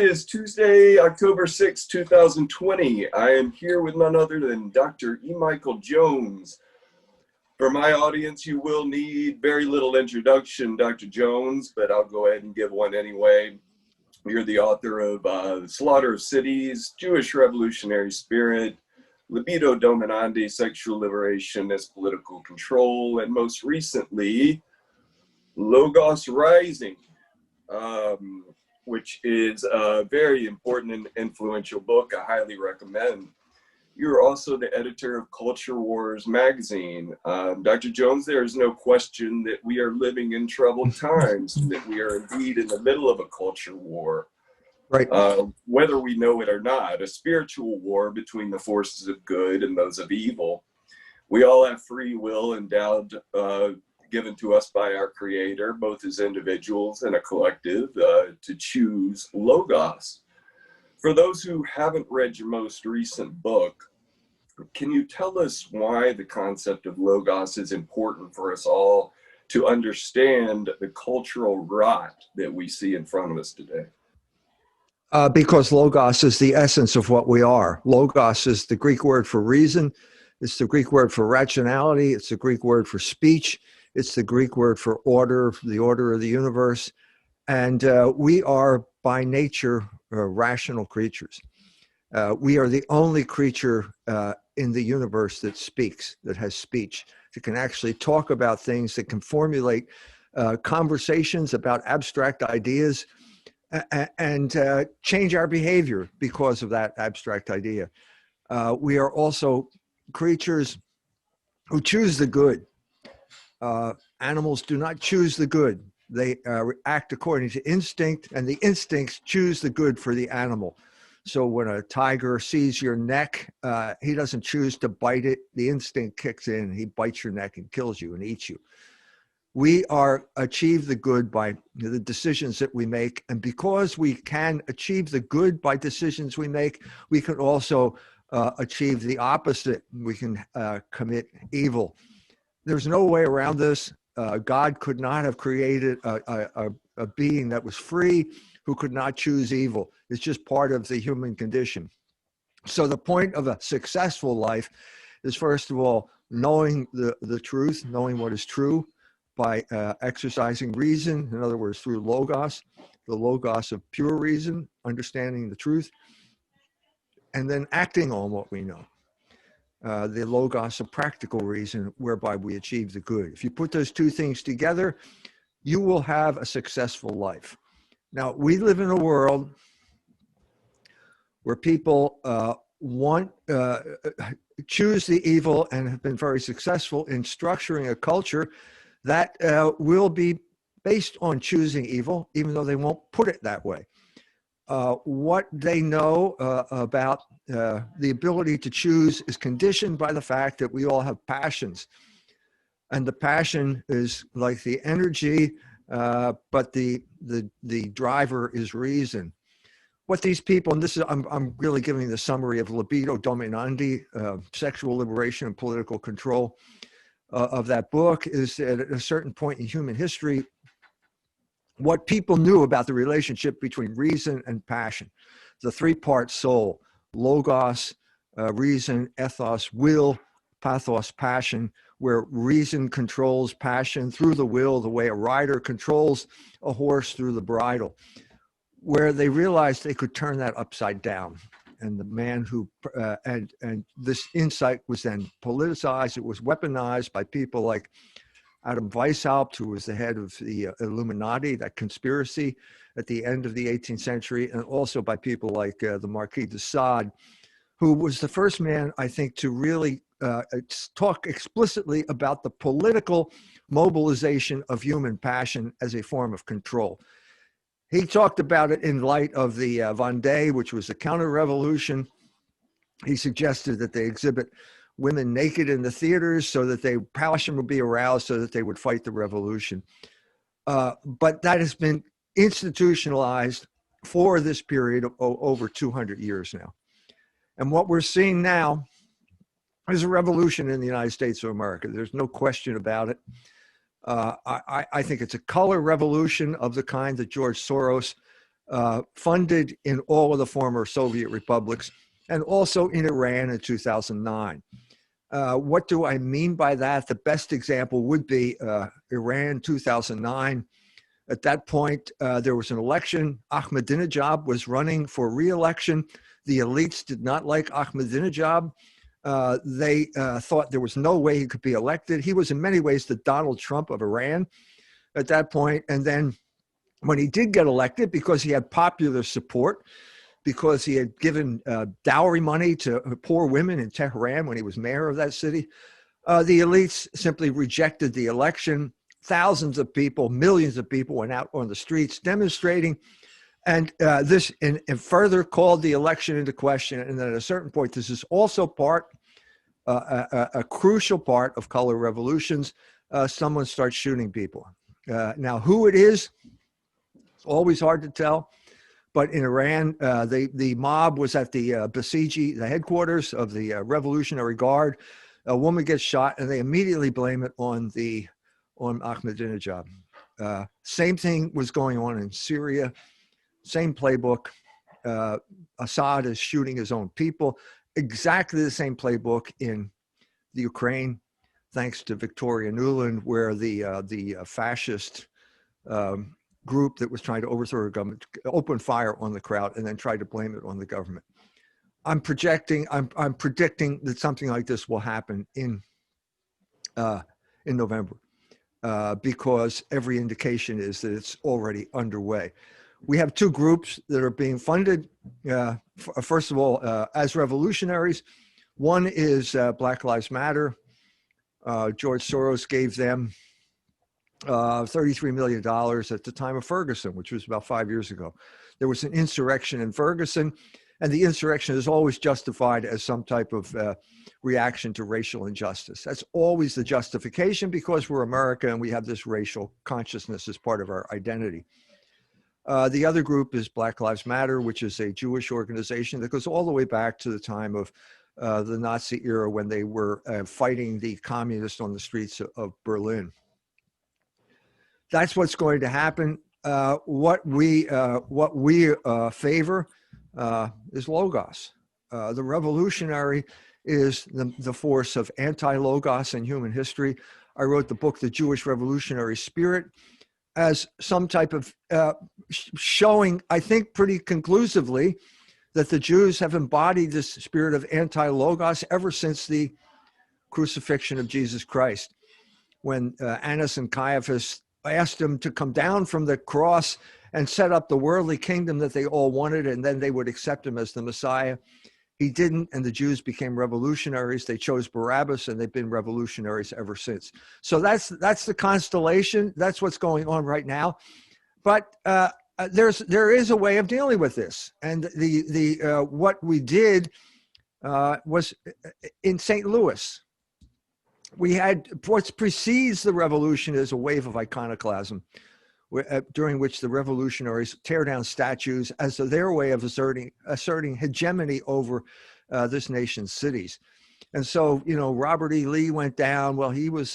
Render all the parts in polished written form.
It is Tuesday, October 6, 2020. I am here with none other than Dr. E. Michael Jones. For my audience, you will need very little introduction, Dr. Jones, but I'll go ahead and give one anyway. You're the author of The Slaughter of Cities, Jewish Revolutionary Spirit, Libido, Dominandi, Sexual Liberation as Political Control, and most recently, Logos Rising, which is a very important and influential book I highly recommend. You're also the editor of Culture Wars magazine. Dr. Jones, there is no question that we are living in troubled times, that we are indeed in the middle of a culture war. Right. Whether we know it or not, a spiritual war between the forces of good and those of evil. We all have free will endowed, given to us by our Creator, both as individuals and a collective, to choose Logos. For those who haven't read your most recent book, can you tell us why the concept of Logos is important for us all to understand the cultural rot that we see in front of us today? Because Logos is the essence of what we are. Logos is the Greek word for reason. It's the Greek word for rationality. It's the Greek word for speech. It's the Greek word for order, the order of the universe. And we are by nature rational creatures. We are the only creature in the universe that speaks, that has speech, that can actually talk about things, that can formulate conversations about abstract ideas and change our behavior because of that abstract idea. We are also creatures who choose the good. Animals do not choose the good. They act according to instinct, and the instincts choose the good for the animal. So when a tiger sees your neck, he doesn't choose to bite it. The instinct kicks in, he bites your neck and kills you and eats you. We achieve the good by the decisions that we make. And because we can achieve the good by decisions we make, we can also achieve the opposite. We can commit evil. There's no way around this. God could not have created a being that was free who could not choose evil. It's just part of the human condition. So the point of a successful life is, first of all, knowing the truth, knowing what is true by exercising reason, in other words, through Logos, the Logos of pure reason, understanding the truth, and then acting on what we know. The Logos of practical reason, whereby we achieve the good. If you put those two things together, you will have a successful life. Now, we live in a world where people choose the evil and have been very successful in structuring a culture that will be based on choosing evil, even though they won't put it that way. What they know about the ability to choose is conditioned by the fact that we all have passions. And the passion is like the energy, but the driver is reason. What these people, and this is, I'm really giving the summary of Libido, Dominandi, Sexual Liberation and Political Control of that book, is that at a certain point in human history, what people knew about the relationship between reason and passion, the three-part soul, Logos, reason, ethos, will, pathos, passion, where reason controls passion through the will, the way a rider controls a horse through the bridle, where they realized they could turn that upside down. And the man who, and this insight was then politicized, it was weaponized by people like Adam Weishaupt, who was the head of the Illuminati, that conspiracy at the end of the 18th century, and also by people like the Marquis de Sade, who was the first man, I think, to really talk explicitly about the political mobilization of human passion as a form of control. He talked about it in light of the Vendée, which was a counter-revolution. He suggested that they exhibit women naked in the theaters so that their passion would be aroused so that they would fight the revolution. But that has been institutionalized for this period of over 200 years now. And what we're seeing now is a revolution in the United States of America. There's no question about it. I think it's a color revolution of the kind that George Soros funded in all of the former Soviet republics and also in Iran in 2009. What do I mean by that? The best example would be Iran 2009. At that point, there was an election. Ahmadinejad was running for re-election. The elites did not like Ahmadinejad. They thought there was no way he could be elected. He was in many ways the Donald Trump of Iran at that point. And then when he did get elected, because he had popular support, because he had given dowry money to poor women in Tehran when he was mayor of that city, the elites simply rejected the election. Thousands of people, millions of people went out on the streets demonstrating, and this and further called the election into question. And then at a certain point, this is also a crucial part of color revolutions. Someone starts shooting people. Now, who it is, it's always hard to tell. But in Iran, the mob was at the Basiji, the headquarters of the Revolutionary Guard. A woman gets shot, and they immediately blame it on Ahmadinejad. Same thing was going on in Syria. Same playbook. Assad is shooting his own people. Exactly the same playbook in the Ukraine, thanks to Victoria Nuland, where the fascist group that was trying to overthrow the government opened fire on the crowd and then tried to blame it on the government. I'm predicting that something like this will happen in November, because every indication is that it's already underway. We have two groups that are being funded. First of all, as revolutionaries, one is Black Lives Matter. George Soros gave them $33 million at the time of Ferguson, which was about 5 years ago. There was an insurrection in Ferguson, and the insurrection is always justified as some type of reaction to racial injustice. That's always the justification, because we're America and we have this racial consciousness as part of our identity. The other group is Black Lives Matter, which is a Jewish organization that goes all the way back to the time of the Nazi era, when they were fighting the communists on the streets of Berlin. That's what's going to happen. What we favor is Logos. The revolutionary is the force of anti-Logos in human history. I wrote the book, The Jewish Revolutionary Spirit, as some type of showing, I think pretty conclusively, that the Jews have embodied this spirit of anti-Logos ever since the crucifixion of Jesus Christ. When Annas and Caiaphas asked him to come down from the cross and set up the worldly kingdom that they all wanted, and then they would accept him as the Messiah. He didn't, and the Jews became revolutionaries. They chose Barabbas, and they've been revolutionaries ever since. So that's the constellation. That's what's going on right now. But there is a way of dealing with this, and what we did was in St. Louis. We had what precedes the revolution is a wave of iconoclasm, during which the revolutionaries tear down statues as their way of asserting hegemony over this nation's cities. And so, Robert E. Lee went down. Well, he was,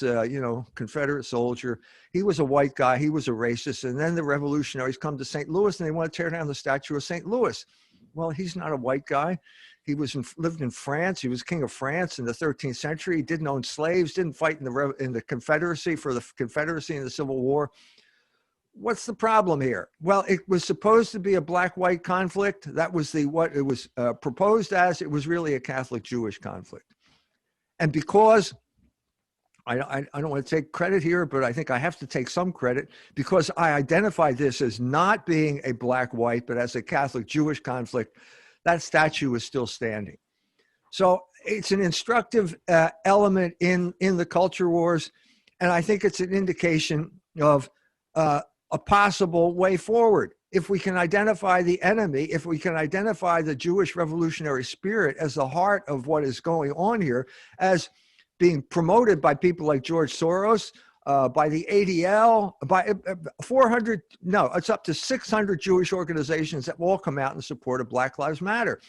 Confederate soldier. He was a white guy. He was a racist. And then the revolutionaries come to St. Louis and they want to tear down the statue of St. Louis. Well, he's not a white guy. He lived in France. He was king of France in the 13th century. He didn't own slaves, didn't fight in the Confederacy for the Confederacy in the Civil War. What's the problem here? Well, it was supposed to be a black-white conflict. That was what it was proposed as. It was really a Catholic-Jewish conflict. And because I don't want to take credit here, but I think I have to take some credit, because I identified this as not being a black-white, but as a Catholic-Jewish conflict, that statue is still standing. So it's an instructive element in the culture wars. And I think it's an indication of a possible way forward. If we can identify the enemy, if we can identify the Jewish revolutionary spirit as the heart of what is going on here, as being promoted by people like George Soros, by the ADL, by 400, no, it's up to 600 Jewish organizations that will all come out in support of Black Lives Matter.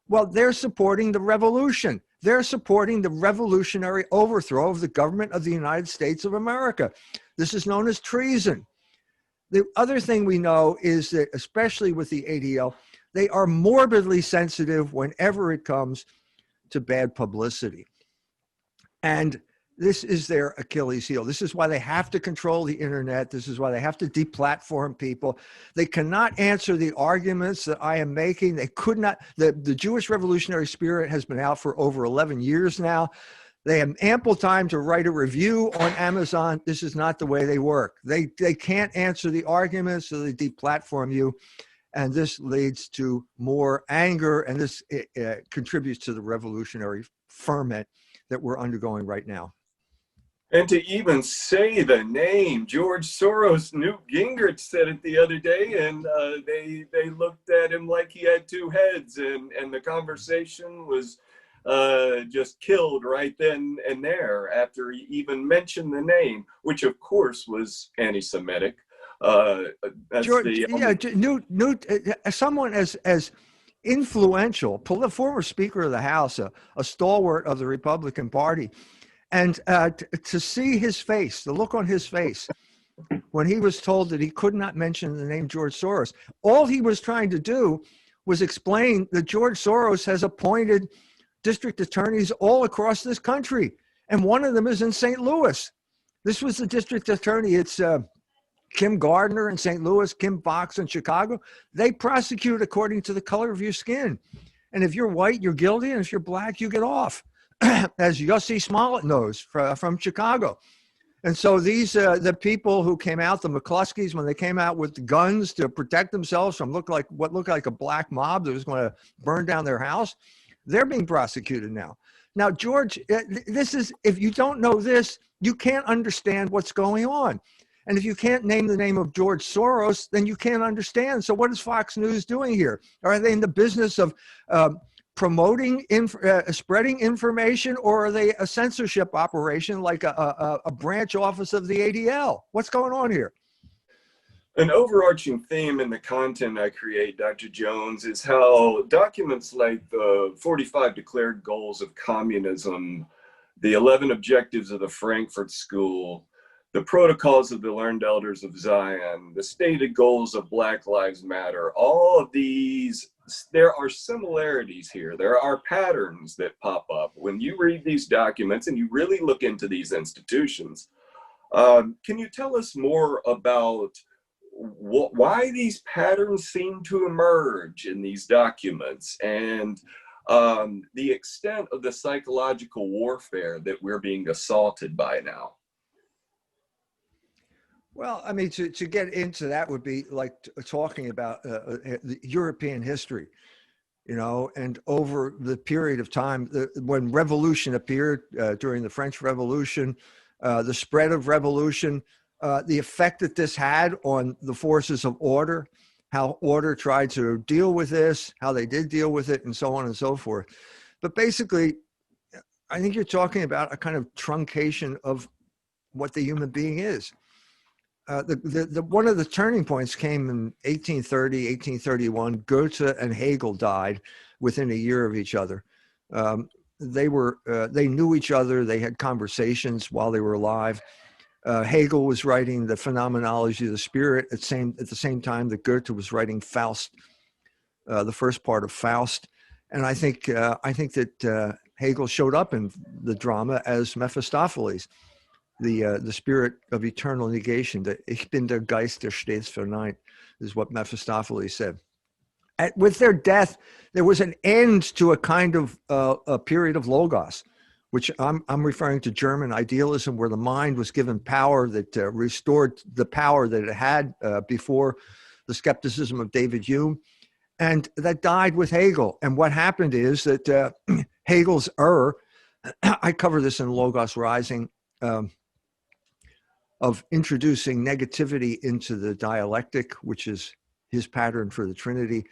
Well, they're supporting the revolution. They're supporting the revolutionary overthrow of the government of the United States of America. This is known as treason. The other thing we know is that, especially with the ADL, they are morbidly sensitive whenever it comes to bad publicity. And this is their Achilles heel. This is why they have to control the internet. This is why they have to deplatform people. They cannot answer the arguments that I am making. They could not. The Jewish revolutionary spirit has been out for over 11 years now. They have ample time to write a review on Amazon. This is not the way they work. They can't answer the arguments, so they deplatform you. And this leads to more anger, and this contributes to the revolutionary ferment that we're undergoing right now. And to even say the name, George Soros, Newt Gingrich said it the other day, and they looked at him like he had two heads, and the conversation was just killed right then and there after he even mentioned the name, which of course was anti-Semitic. George, Newt, someone as influential, former Speaker of the House, a stalwart of the Republican Party, and to see his face, the look on his face when he was told that he could not mention the name George Soros, all he was trying to do was explain that George Soros has appointed district attorneys all across this country, and one of them is in St. Louis. This was the district attorney. It's Kim Gardner in St. Louis, Kim Foxx in Chicago. They prosecute according to the color of your skin. And if you're white, you're guilty. And if you're black, you get off, as Yossi Smollett knows from Chicago. And so these, the people who came out, the McCluskeys, when they came out with guns to protect themselves from what looked like a black mob that was going to burn down their house, they're being prosecuted now. Now, George, this is, if you don't know this, you can't understand what's going on. And if you can't name the name of George Soros, then you can't understand. So what is Fox News doing here? Are they in the business of promoting, spreading information, or are they a censorship operation like a branch office of the ADL? What's going on here? An overarching theme in the content I create, Dr. Jones, is how documents like the 45 declared goals of communism, the 11 objectives of the Frankfurt School, the protocols of the learned elders of Zion, the stated goals of Black Lives Matter, all of these, there are similarities here. There are patterns that pop up when you read these documents and you really look into these institutions. Can you tell us more about why these patterns seem to emerge in these documents, and the extent of the psychological warfare that we're being assaulted by now? Well, I mean, to get into that would be like talking about the European history, you know, and over the period of time when revolution appeared during the French Revolution, the spread of revolution, the effect that this had on the forces of order, how order tried to deal with this, how they did deal with it, and so on and so forth. But basically, I think you're talking about a kind of truncation of what the human being is. One of the turning points came in 1830, 1831. Goethe and Hegel died within a year of each other. They knew each other. They had conversations while they were alive. Hegel was writing the Phenomenology of the Spirit at the same time that Goethe was writing Faust, the first part of Faust. And I think that Hegel showed up in the drama as Mephistopheles, the spirit of eternal negation. Ich bin der Geist, der stets verneint, is what Mephistopheles said. With their death, there was an end to a kind of a period of logos, which I'm referring to German idealism, where the mind was given power that restored the power that it had before the skepticism of David Hume. And that died with Hegel. And what happened is that Hegel's I cover this in Logos Rising, of introducing negativity into the dialectic, which is his pattern for the Trinity,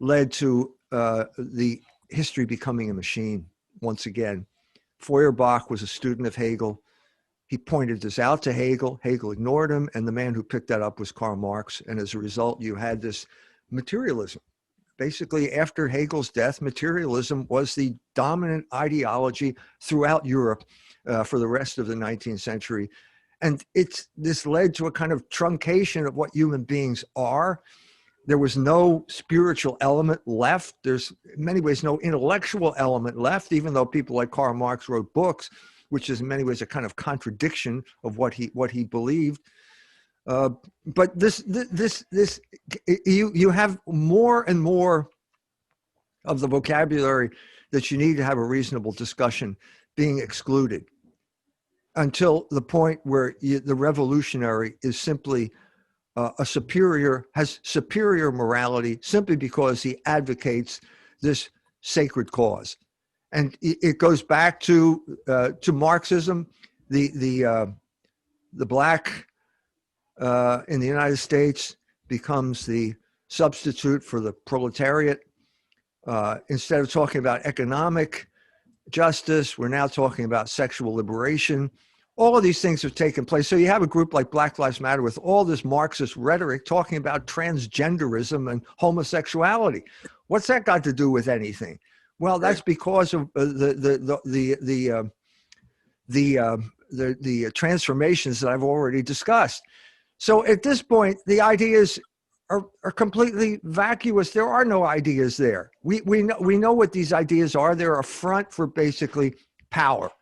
led to the history becoming a machine once again. Feuerbach was a student of Hegel. He pointed this out to Hegel. Hegel ignored him, and the man who picked that up was Karl Marx. And as a result, you had this materialism. Basically, after Hegel's death, materialism was the dominant ideology throughout Europe for the rest of the 19th century. And this led to a kind of truncation of what human beings are. There was no spiritual element left. There's in many ways no intellectual element left, even though people like Karl Marx wrote books, which is in many ways a kind of contradiction of what he believed. But you have more and more of the vocabulary that you need to have a reasonable discussion being excluded, until the point where the revolutionary is simply has superior morality simply because he advocates this sacred cause. And it goes back to Marxism. The black in the United States becomes the substitute for the proletariat. Instead of talking about economic justice, we're now talking about sexual liberation. All of these things have taken place. So you have a group like Black Lives Matter with all this Marxist rhetoric talking about transgenderism and homosexuality. What's that got to do with anything? Well, that's because of the transformations that I've already discussed. So at this point, the ideas are completely vacuous. There are no ideas there. We know what these ideas are. They're a front for basically power.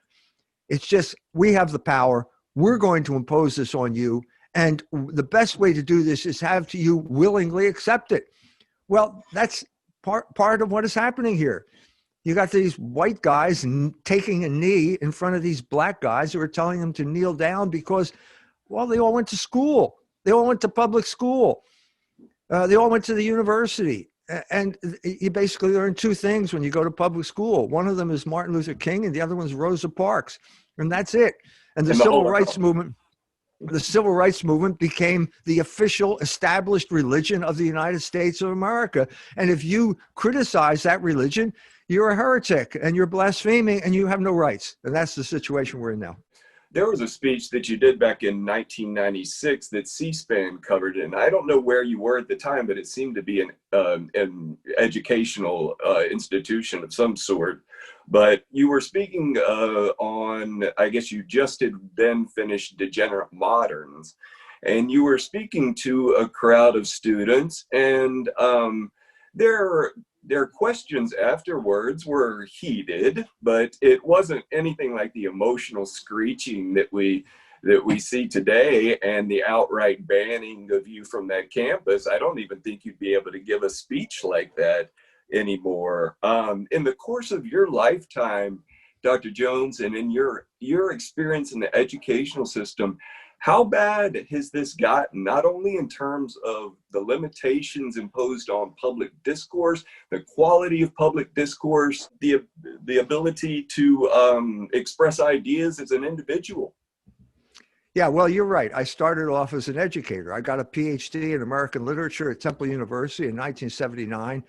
It's just, we have the power. We're going to impose this on you. And the best way to do this is have you willingly accept it. Well, that's part of what is happening here. You got these white guys taking a knee in front of these black guys who are telling them to kneel down because, well, they all went to school. They all went to public school. They all went to the university. And you basically learn two things when you go to public school. One of them is Martin Luther King, and the other one's Rosa Parks. And that's it. And the civil rights movement became the official established religion of the United States of America. And if you criticize that religion, you're a heretic and you're blaspheming and you have no rights. And that's the situation we're in now. There was a speech that you did back in 1996 that C-SPAN covered, and I don't know where you were at the time, but it seemed to be an educational institution of some sort. But you were speaking on, I guess you just had then finished Degenerate Moderns, and you were speaking to a crowd of students, and their questions afterwards were heated, but it wasn't anything like the emotional screeching that we see today and the outright banning of you from that campus. I don't even think you'd be able to give a speech like that anymore. In the course of your lifetime, Dr. Jones, and in your experience in the educational system, how bad has this gotten, not only in terms of the limitations imposed on public discourse, the quality of public discourse, the ability to express ideas as an individual? Yeah, well, you're right. I started off as an educator. I got a PhD in American literature at Temple University in 1979.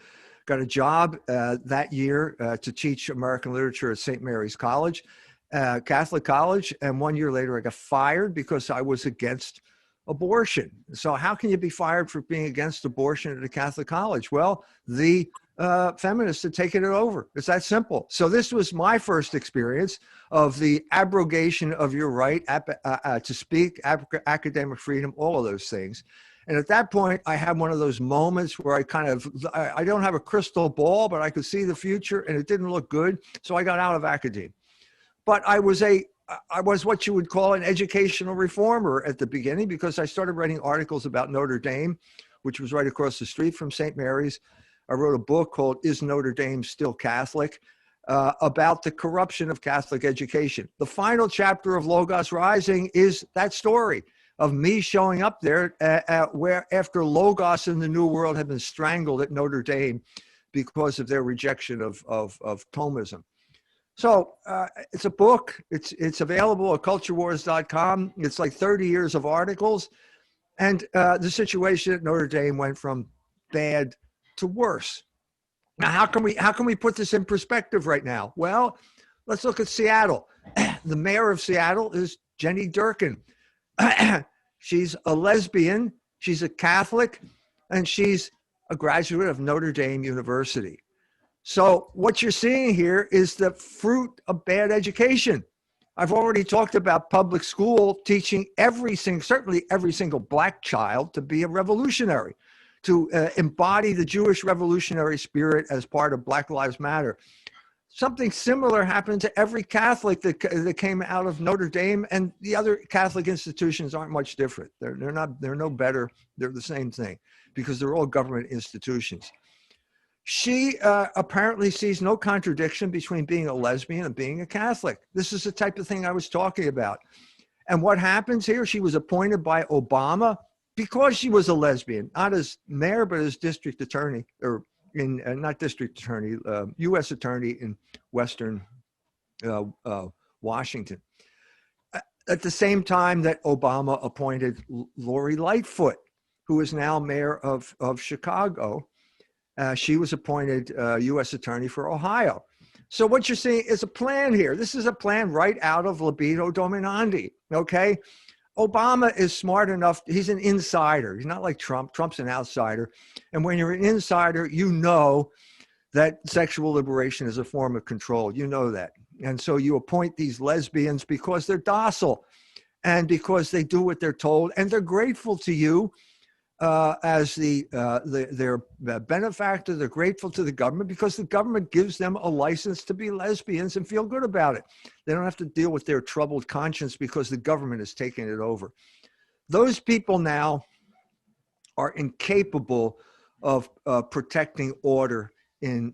Got a job that year to teach American literature at St. Mary's College. Catholic college, and 1 year later I got fired because I was against abortion. So how can you be fired for being against abortion at a Catholic college? Well, the feminists had taken it over. It's that simple. So this was my first experience of the abrogation of your right to speak, academic freedom, all of those things. And at that point, I had one of those moments where I don't have a crystal ball, but I could see the future and it didn't look good. So I got out of academia. But I was what you would call an educational reformer at the beginning, because I started writing articles about Notre Dame, which was right across the street from St. Mary's. I wrote a book called Is Notre Dame Still Catholic? About the corruption of Catholic education. The final chapter of Logos Rising is that story of me showing up there where after Logos in the New World had been strangled at Notre Dame because of their rejection of Thomism. So it's a book. It's available at culturewars.com. It's like 30 years of articles. And the situation at Notre Dame went from bad to worse. Now, how can we put this in perspective right now? Well, let's look at Seattle. The mayor of Seattle is Jenny Durkin. She's a lesbian. She's a Catholic, and she's a graduate of Notre Dame University. So what you're seeing here is the fruit of bad education. I've already talked about public school teaching certainly every single black child to be a revolutionary, to embody the Jewish revolutionary spirit as part of Black Lives Matter. Something similar happened to every Catholic that came out of Notre Dame, and the other Catholic institutions aren't much different. They're no better. They're the same thing because they're all government institutions. She apparently sees no contradiction between being a lesbian and being a Catholic. This is the type of thing I was talking about. And what happens here, she was appointed by Obama because she was a lesbian, not as mayor, but as district attorney, or not district attorney, U.S. attorney in Western Washington. At the same time that Obama appointed Lori Lightfoot, who is now mayor of Chicago. She was appointed U.S. attorney for Ohio. So what you're seeing is a plan here. This is a plan right out of Libido Dominandi, okay? Obama is smart enough. He's an insider. He's not like Trump. Trump's an outsider. And when you're an insider, you know that sexual liberation is a form of control. You know that. And so you appoint these lesbians because they're docile and because they do what they're told, and they're grateful to you as their benefactor. They're grateful to the government because the government gives them a license to be lesbians and feel good about it. They don't have to deal with their troubled conscience because the government is taking it over. Those people now are incapable of protecting order in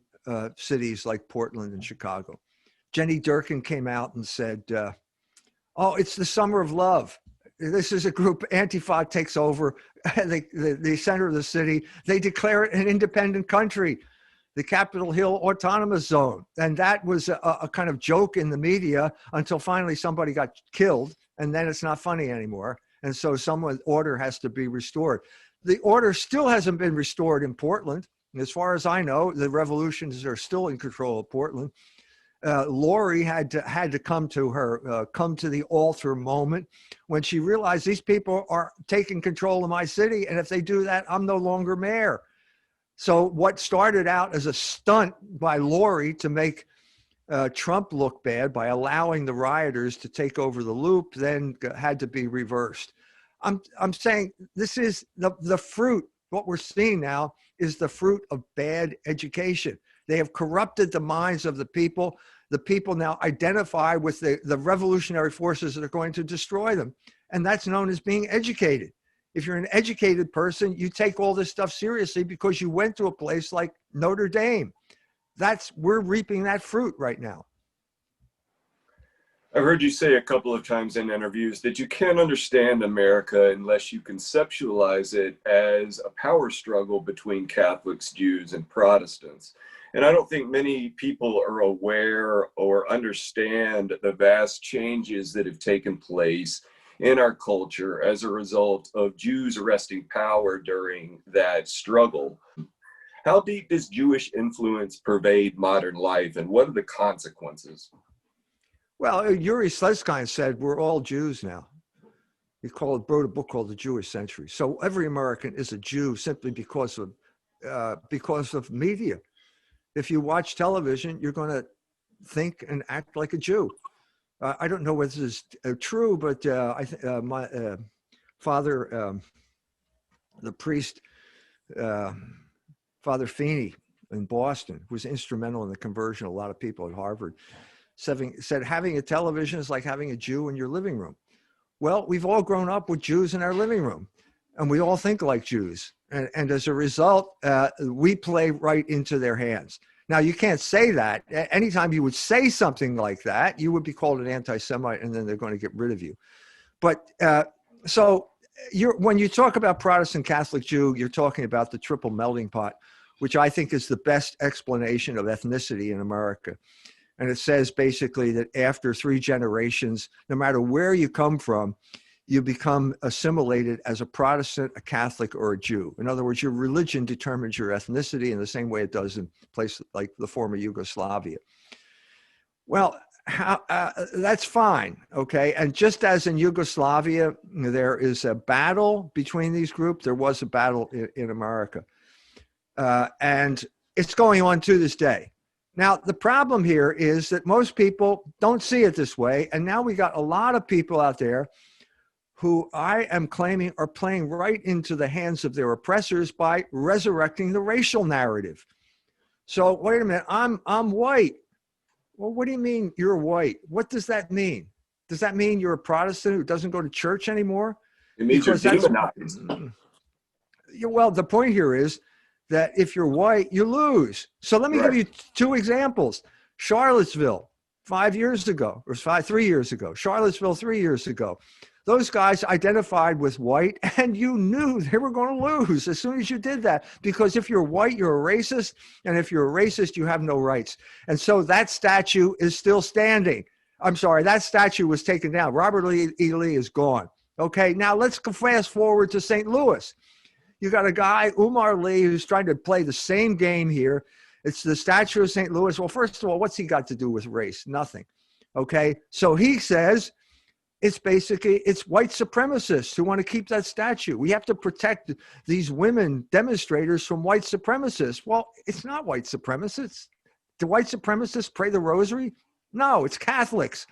cities like Portland and Chicago. Jenny Durkin came out and said, oh, it's the summer of love. This is a group, Antifa takes over the center of the city. They declare it an independent country, the Capitol Hill Autonomous Zone. And that was a kind of joke in the media until finally somebody got killed, and then it's not funny anymore. And so order has to be restored. The order still hasn't been restored in Portland. And as far as I know, the revolutions are still in control of Portland. Lori had to come to the altar moment when she realized these people are taking control of my city, and if they do that, I'm no longer mayor. So what started out as a stunt by Lori to make Trump look bad by allowing the rioters to take over the loop then had to be reversed. I'm saying this is the fruit. What we're seeing now is the fruit of bad education. They have corrupted the minds of the people. The people now identify with the revolutionary forces that are going to destroy them. And that's known as being educated. If you're an educated person, you take all this stuff seriously because you went to a place like Notre Dame. We're reaping that fruit right now. I've heard you say a couple of times in interviews that you can't understand America unless you conceptualize it as a power struggle between Catholics, Jews, and Protestants. And I don't think many people are aware or understand the vast changes that have taken place in our culture as a result of Jews wresting power during that struggle. How deep does Jewish influence pervade modern life, and what are the consequences? Well, Yuri Slezkine said we're all Jews now. He wrote a book called The Jewish Century. So every American is a Jew simply because of media. If you watch television, you're going to think and act like a Jew. I don't know whether this is true, but my father, the priest, Father Feeney in Boston, who was instrumental in the conversion of a lot of people at Harvard, said having a television is like having a Jew in your living room. Well, we've all grown up with Jews in our living room, and we all think like Jews. And as a result, we play right into their hands. Now, you can't say that. Anytime you would say something like that, you would be called an anti-Semite, and then they're going to get rid of you. But when you talk about Protestant, Catholic, Jew, you're talking about the triple melting pot, which I think is the best explanation of ethnicity in America. And it says basically that after 3 generations, no matter where you come from, you become assimilated as a Protestant, a Catholic, or a Jew. In other words, your religion determines your ethnicity in the same way it does in places like the former Yugoslavia. Well, that's fine, okay? And just as in Yugoslavia, there is a battle between these groups, there was a battle in America. And it's going on to this day. Now, the problem here is that most people don't see it this way. And now we got a lot of people out there who I am claiming are playing right into the hands of their oppressors by resurrecting the racial narrative. So wait a minute, I'm white. Well, what do you mean you're white? What does that mean? Does that mean you're a Protestant who doesn't go to church anymore? It means Because you're that's demonized. well, the point here is that if you're white, you lose. So let me give you two examples. Charlottesville 5 years ago, or 3 years ago, Charlottesville 3 years ago. Those guys identified with white, and you knew they were going to lose as soon as you did that. Because if you're white, you're a racist. And if you're a racist, you have no rights. And so that statue is still standing. I'm sorry, that statue was taken down. Robert E. Lee is gone. Okay, now let's fast forward to St. Louis. You got a guy, Umar Lee, who's trying to play the same game here. It's the statue of St. Louis. Well, first of all, what's he got to do with race? Nothing. Okay, so he says it's white supremacists who want to keep that statue. We have to protect these women demonstrators from white supremacists. Well, it's not white supremacists. Do white supremacists pray the rosary? No, it's Catholics.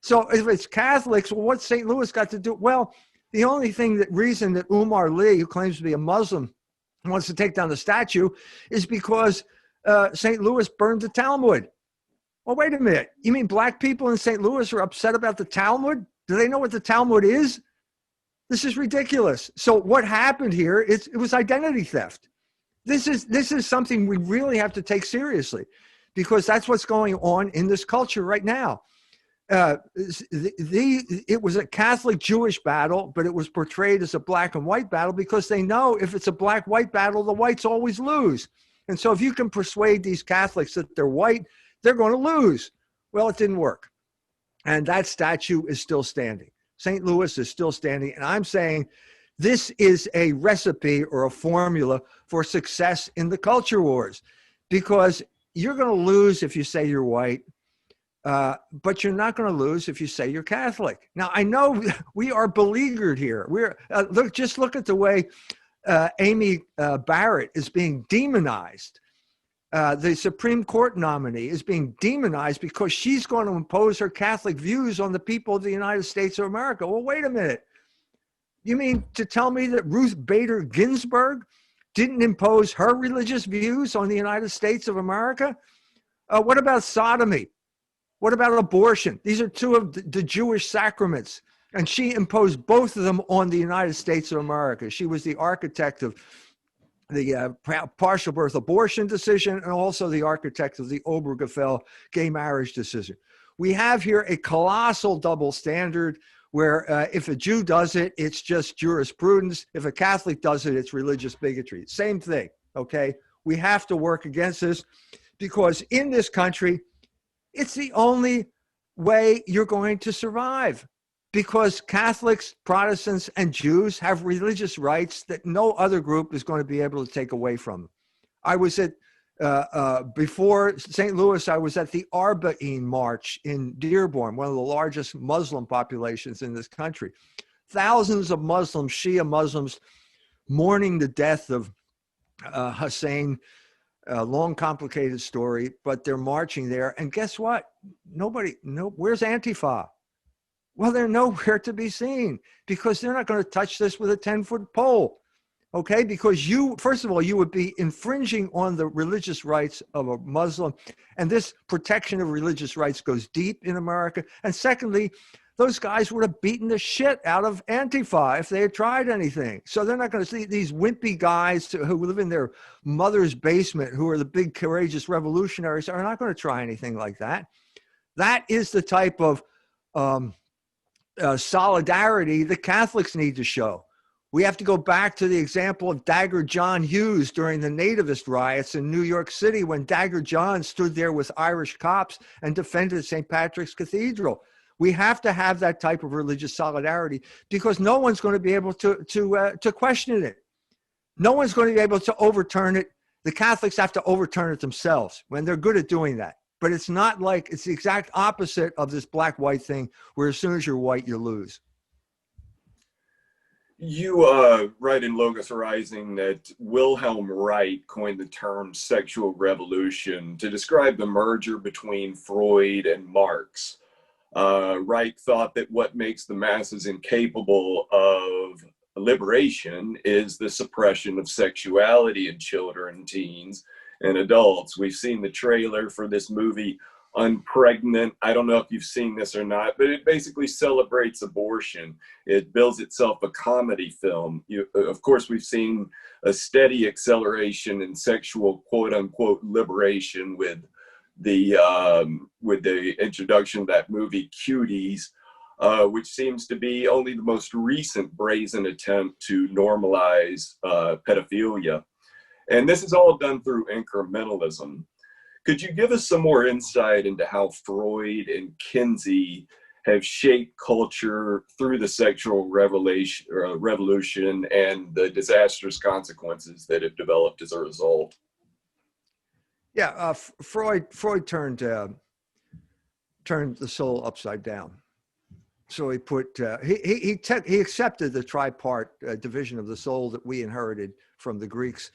So if it's Catholics, well, what's St. Louis got to do? Well, the only reason that Umar Lee, who claims to be a Muslim, wants to take down the statue is because St. Louis burned the Talmud. Well, wait a minute. You mean black people in St. Louis are upset about the Talmud? Do they know what the Talmud is? This is ridiculous. So what happened here is it was identity theft. This is something we really have to take seriously, because that's what's going on in this culture right now. It was a Catholic-Jewish battle, but it was portrayed as a black and white battle because they know if it's a black-white battle, the whites always lose. And so if you can persuade these Catholics that they're white, they're going to lose. Well, it didn't work. And that statue is still standing. St. Louis is still standing. And I'm saying this is a recipe or a formula for success in the culture wars, because you're going to lose if you say you're white. But you're not going to lose if you say you're Catholic. Now, I know we are beleaguered here. Just look at the way Amy Barrett is being demonized. The Supreme Court nominee is being demonized because she's going to impose her Catholic views on the people of the United States of America. Well, wait a minute. You mean to tell me that Ruth Bader Ginsburg didn't impose her religious views on the United States of America? What about sodomy? What about abortion? These are two of the Jewish sacraments, and she imposed both of them on the United States of America. She was the architect of the partial birth abortion decision and also the architect of the Obergefell gay marriage decision. We have here a colossal double standard where if a Jew does it, it's just jurisprudence. If a Catholic does it, it's religious bigotry. Same thing, okay? We have to work against this, because in this country, it's the only way you're going to survive, because Catholics, Protestants, and Jews have religious rights that no other group is going to be able to take away from them. I was at, before St. Louis, I was at the Arba'een March in Dearborn, one of the largest Muslim populations in this country. Thousands of Muslims, Shia Muslims, mourning the death of Hussein. A long, complicated story, but they're marching there. And guess what? Where's Antifa? Well, they're nowhere to be seen, because they're not going to touch this with a 10-foot pole. Okay? Because first of all, you would be infringing on the religious rights of a Muslim. And this protection of religious rights goes deep in America. And secondly, those guys would have beaten the shit out of Antifa if they had tried anything. So they're not going to see these wimpy guys who live in their mother's basement, who are the big, courageous revolutionaries, are not going to try anything like that. That is the type of solidarity the Catholics need to show. We have to go back to the example of Dagger John Hughes during the nativist riots in New York City, when Dagger John stood there with Irish cops and defended St. Patrick's Cathedral. We have to have that type of religious solidarity, because no one's going to be able to question it. No one's going to be able to overturn it. The Catholics have to overturn it themselves, when they're good at doing that. But it's not like, it's the exact opposite of this black-white thing, where as soon as you're white, you lose. You write in Logos Rising that Wilhelm Reich coined the term sexual revolution to describe the merger between Freud and Marx. Reich thought that what makes the masses incapable of liberation is the suppression of sexuality in children, teens, and adults. We've seen the trailer for this movie, Unpregnant. I don't know if you've seen this or not, but it basically celebrates abortion. It bills itself a comedy film. Of course, we've seen a steady acceleration in sexual quote unquote liberation with the introduction of that movie Cuties, which seems to be only the most recent brazen attempt to normalize pedophilia. And this is all done through incrementalism. Could you give us some more insight into how Freud and Kinsey have shaped culture through the sexual revolution and the disastrous consequences that have developed as a result? Yeah, Freud turned the soul upside down. So he put he accepted the tripart division of the soul that we inherited from the Greeks,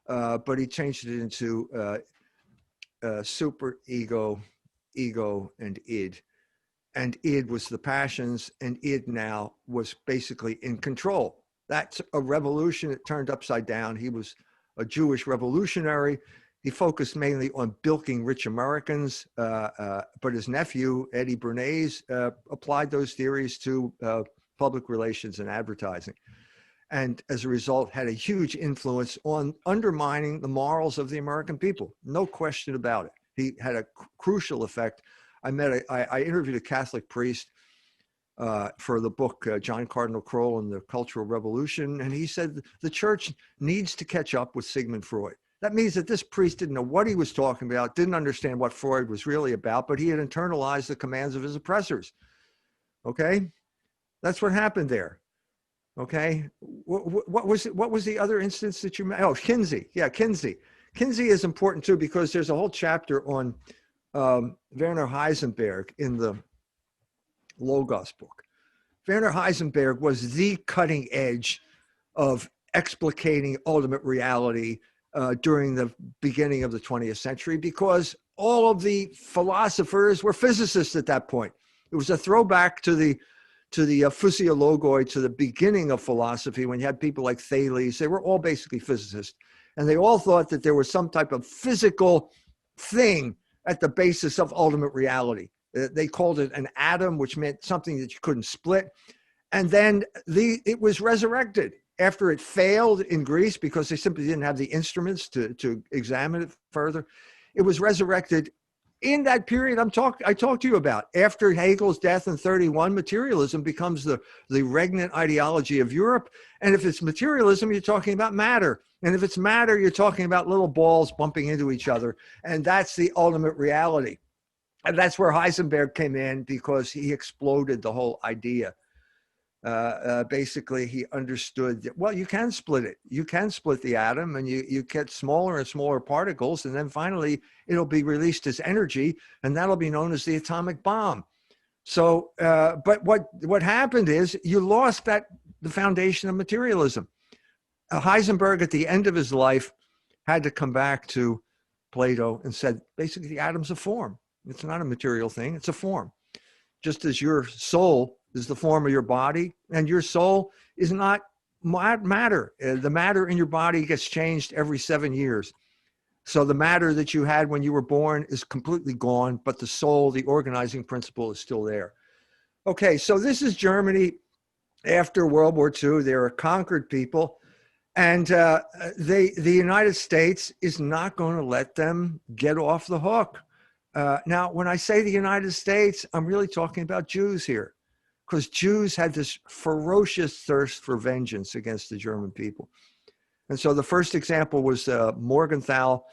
but he changed it into super ego, and id. And id was the passions, and id now was basically in control. That's a revolution. It turned upside down. He was a Jewish revolutionary. He focused mainly on bilking rich Americans, but his nephew, Eddie Bernays, applied those theories to public relations and advertising. And as a result, had a huge influence on undermining the morals of the American people. No question about it. He had a crucial effect. I interviewed a Catholic priest for the book, John Cardinal Crowell and the Cultural Revolution. And he said the church needs to catch up with Sigmund Freud. That means that this priest didn't know what he was talking about, didn't understand what Freud was really about, but he had internalized the commands of his oppressors. Okay? That's what happened there. Okay? What was the other instance that you made? Oh, Kinsey. Yeah, Kinsey. Kinsey is important too, because there's a whole chapter on Werner Heisenberg in the Logos book. Werner Heisenberg was the cutting edge of explicating ultimate reality during the beginning of the 20th century, because all of the philosophers were physicists at that point. It was a throwback to the physiologoi, to the beginning of philosophy, when you had people like Thales. They were all basically physicists. And they all thought that there was some type of physical thing at the basis of ultimate reality. They called it an atom, which meant something that you couldn't split. And then it was resurrected after it failed in Greece because they simply didn't have the instruments to examine it further. It was resurrected in that period I talked to you about. After Hegel's death in 1931, materialism becomes the regnant ideology of Europe. And if it's materialism, you're talking about matter. And if it's matter, you're talking about little balls bumping into each other. And that's the ultimate reality. And that's where Heisenberg came in, because he exploded the whole idea. Basically, he understood that, well, you can split it. You can split the atom, and you get smaller and smaller particles, and then finally it'll be released as energy, and that'll be known as the atomic bomb. So, but what happened is you lost the foundation of materialism. Heisenberg, at the end of his life, had to come back to Plato and said, basically, the atom's a form. It's not a material thing. It's a form. Just as your soul is the form of your body, and your soul is not matter. The matter in your body gets changed every 7 years. So the matter that you had when you were born is completely gone, but the soul, the organizing principle, is still there. Okay, so this is Germany after World War II. They're a conquered people, and the United States is not going to let them get off the hook. Now, when I say the United States, I'm really talking about Jews here, because Jews had this ferocious thirst for vengeance against the German people. And so the first example was Morgenthau,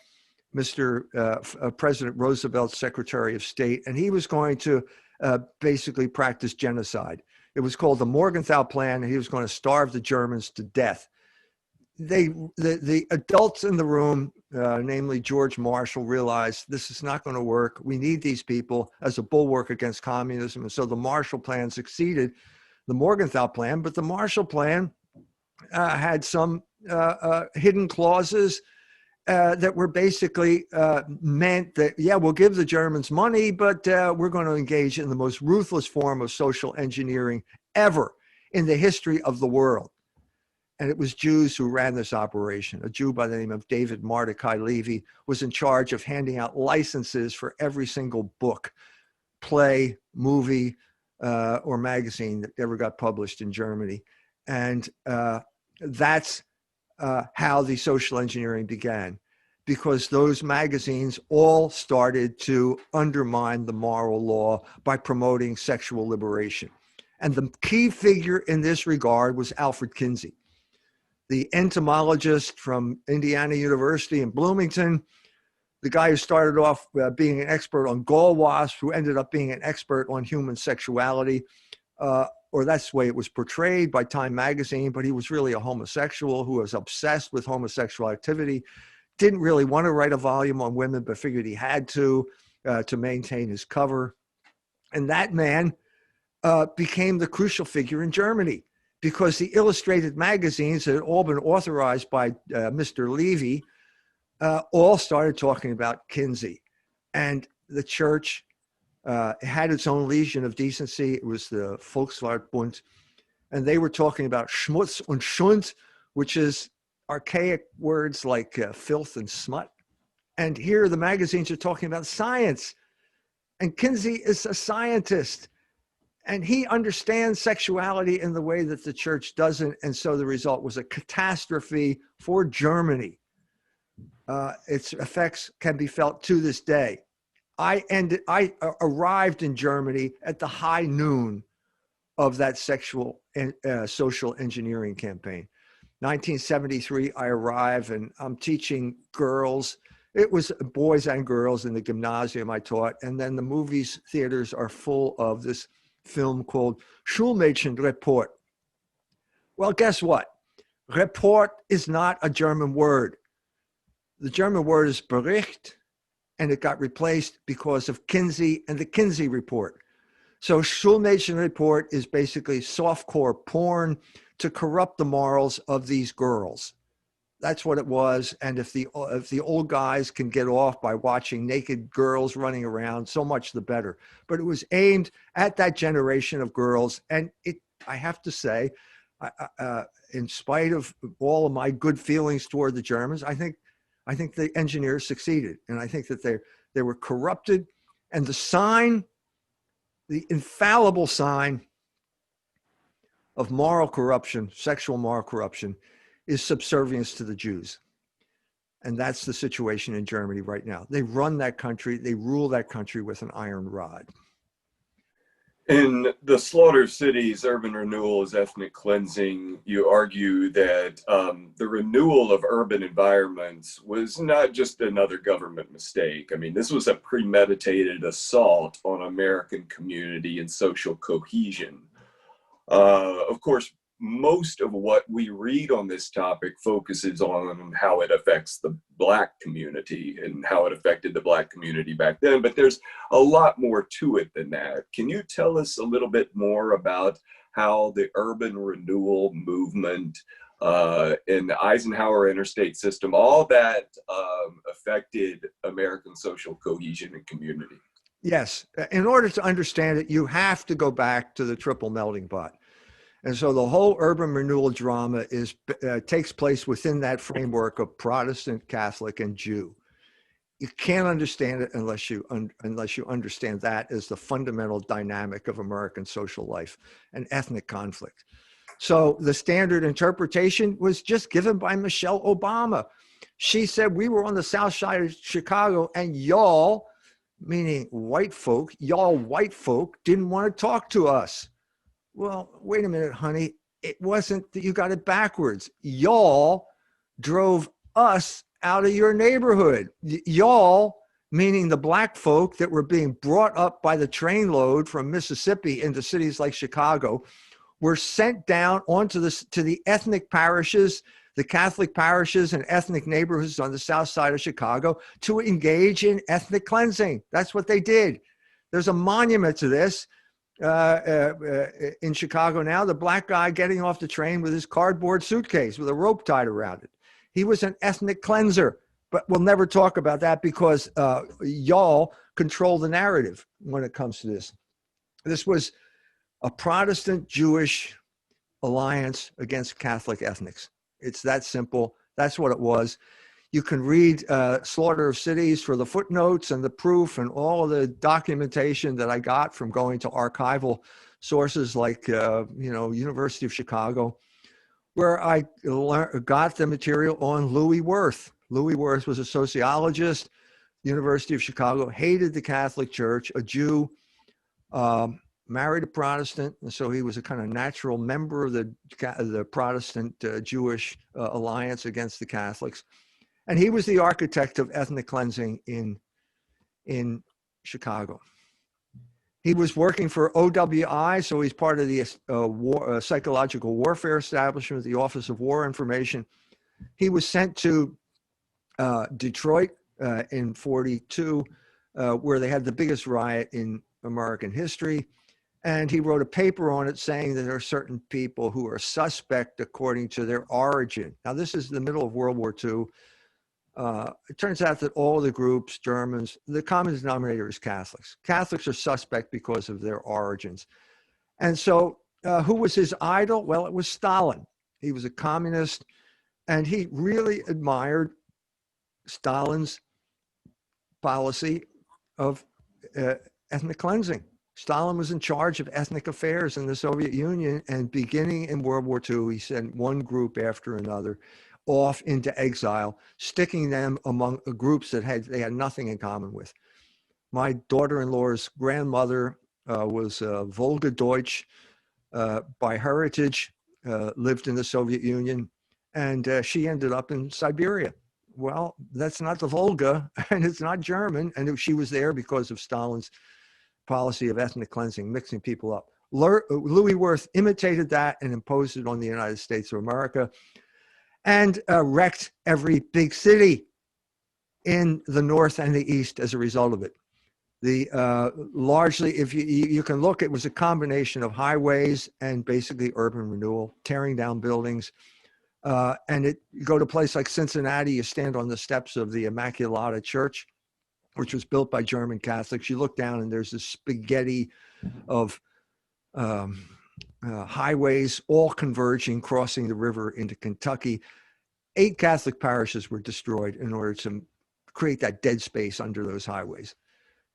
President Roosevelt's Secretary of State, and he was going to basically practice genocide. It was called the Morgenthau Plan, and he was going to starve the Germans to death. The adults in the room, namely George Marshall, realized this is not going to work. We need these people as a bulwark against communism. And so the Marshall Plan succeeded the Morgenthau Plan, but the Marshall Plan had some hidden clauses that were basically meant that, yeah, we'll give the Germans money, but we're going to engage in the most ruthless form of social engineering ever in the history of the world. And it was Jews who ran this operation. A Jew by the name of David Mordecai Levy was in charge of handing out licenses for every single book, play, movie, or magazine that ever got published in Germany. And that's how the social engineering began, because those magazines all started to undermine the moral law by promoting sexual liberation. And the key figure in this regard was Alfred Kinsey, the entomologist from Indiana University in Bloomington, the guy who started off being an expert on gall wasps, who ended up being an expert on human sexuality, or that's the way it was portrayed by Time magazine, but he was really a homosexual who was obsessed with homosexual activity, didn't really want to write a volume on women, but figured he had to maintain his cover. And that man became the crucial figure in Germany, because the illustrated magazines that had all been authorized by Mr. Levy all started talking about Kinsey. And the church had its own Legion of Decency. It was the Volkswartbund. And they were talking about Schmutz und Schund, which is archaic words like filth and smut. And here the magazines are talking about science. And Kinsey is a scientist. And he understands sexuality in the way that the church doesn't. And so the result was a catastrophe for Germany. Its effects can be felt to this day. I arrived in Germany at the high noon of that sexual and social engineering campaign. 1973, I arrived and I'm teaching girls. It was boys and girls in the gymnasium I taught. And then the movies theaters are full of this film called Schulmädchenreport. Well, guess what? Report is not a German word. The German word is Bericht, and it got replaced because of Kinsey and the Kinsey report. So Schulmädchenreport is basically softcore porn to corrupt the morals of these girls. That's what it was. And if the old guys can get off by watching naked girls running around, so much the better. But it was aimed at that generation of girls. And I have to say, in spite of all of my good feelings toward the Germans, I think the engineers succeeded. And I think that they were corrupted. And the infallible sign of moral corruption, sexual moral corruption, is subservience to the Jews. And that's the situation in Germany right now. They run that country. They rule that country with an iron rod. In The Slaughter Cities, Urban Renewal is Ethnic Cleansing, you argue that the renewal of urban environments was not just another government mistake. I mean, this was a premeditated assault on American community and social cohesion. Of course, most of what we read on this topic focuses on how it affects the Black community and how it affected the Black community back then, but there's a lot more to it than that. Can you tell us a little bit more about how the urban renewal movement and the Eisenhower interstate system, all that affected American social cohesion and community? Yes. In order to understand it, you have to go back to the triple melting pot. And so the whole urban renewal drama takes place within that framework of Protestant, Catholic, and Jew. You can't understand it unless you understand that as the fundamental dynamic of American social life and ethnic conflict. So the standard interpretation was just given by Michelle Obama. She said, we were on the south side of Chicago and y'all, meaning white folk, y'all white folk didn't want to talk to us. Well, wait a minute, honey. It wasn't that, you got it backwards. Y'all drove us out of your neighborhood. Y'all, meaning the Black folk that were being brought up by the train load from Mississippi into cities like Chicago, were sent down to the ethnic parishes, the Catholic parishes and ethnic neighborhoods on the south side of Chicago to engage in ethnic cleansing. That's what they did. There's a monument to this. in Chicago now, the black guy getting off the train with his cardboard suitcase with a rope tied around it. He was an ethnic cleanser, but we'll never talk about that because y'all control the narrative when it comes to this. This was a Protestant Jewish alliance against Catholic ethnics. It's that simple. That's what it was. You can read Slaughter of Cities for the footnotes and the proof and all of the documentation that I got from going to archival sources like, University of Chicago, where I got the material on Louis Wirth. Louis Wirth was a sociologist, University of Chicago, hated the Catholic Church, a Jew, married a Protestant, and so he was a kind of natural member of the Protestant Jewish alliance against the Catholics. And he was the architect of ethnic cleansing in Chicago. He was working for OWI, so he's part of the psychological warfare establishment, the Office of War Information. He was sent to Detroit in 1942, where they had the biggest riot in American history. And he wrote a paper on it saying that there are certain people who are suspect according to their origin. Now, this is the middle of World War II. It turns out that all the groups, Germans, the common denominator is Catholics. Catholics are suspect because of their origins. And so who was his idol? Well, it was Stalin. He was a communist, and he really admired Stalin's policy of ethnic cleansing. Stalin was in charge of ethnic affairs in the Soviet Union, and beginning in World War II, he sent one group after another off into exile, sticking them among groups that they had nothing in common with. My daughter-in-law's grandmother was Volga Deutsch by heritage, lived in the Soviet Union, and she ended up in Siberia. Well, that's not the Volga, and it's not German, and she was there because of Stalin's policy of ethnic cleansing, mixing people up. Louis Wirth imitated that and imposed it on the United States of America, and wrecked every big city in the North and the East as a result of it. Largely, if you can look, it was a combination of highways and basically urban renewal, tearing down buildings. And you go to a place like Cincinnati, you stand on the steps of the Immaculata Church, which was built by German Catholics. You look down and there's this spaghetti of highways, all converging, crossing the river into Kentucky. 8 Catholic parishes were destroyed in order to create that dead space under those highways.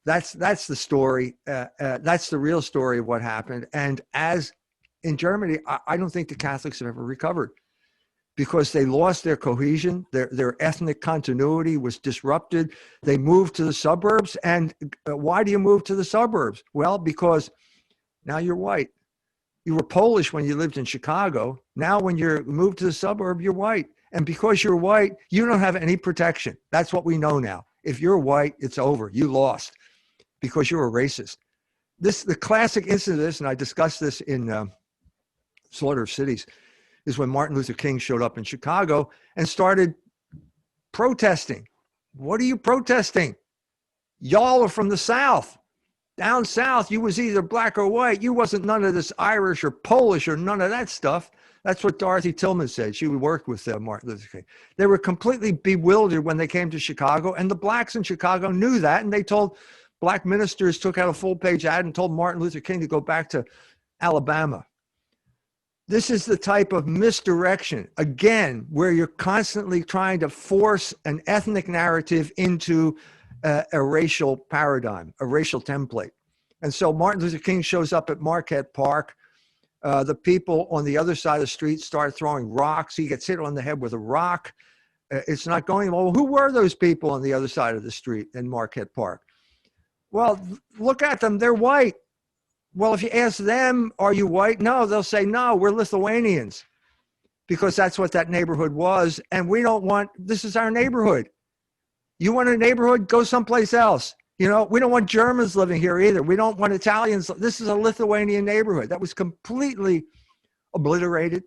That's the story. That's the real story of what happened. And as in Germany, I don't think the Catholics have ever recovered, because they lost their cohesion, their ethnic continuity was disrupted. They moved to the suburbs. And why do you move to the suburbs? Well, because now you're white. You were Polish when you lived in Chicago. Now when you're moved to the suburb, you're white. And because you're white, you don't have any protection. That's what we know now. If you're white, it's over. You lost because you're a racist. The classic incident of this, and I discussed this in Slaughter of Cities, is when Martin Luther King showed up in Chicago and started protesting. What are you protesting? Y'all are from the South. Down South, you was either black or white. You wasn't none of this Irish or Polish or none of that stuff. That's what Dorothy Tillman said. She worked with Martin Luther King. They were completely bewildered when they came to Chicago, and the blacks in Chicago knew that, and they told black ministers, took out a full-page ad and told Martin Luther King to go back to Alabama. This is the type of misdirection, again, where you're constantly trying to force an ethnic narrative into a racial paradigm, a racial template. And so Martin Luther King shows up at Marquette Park. The people on the other side of the street start throwing rocks. He gets hit on the head with a rock. It's not going well. Who were those people on the other side of the street in Marquette Park? Well, look at them. They're white. Well, if you ask them, are you white? No, they'll say, no, we're Lithuanians, because that's what that neighborhood was. And we don't want, this is our neighborhood. You want a neighborhood? Go someplace else. We don't want Germans living here either. We don't want Italians. This is a Lithuanian neighborhood that was completely obliterated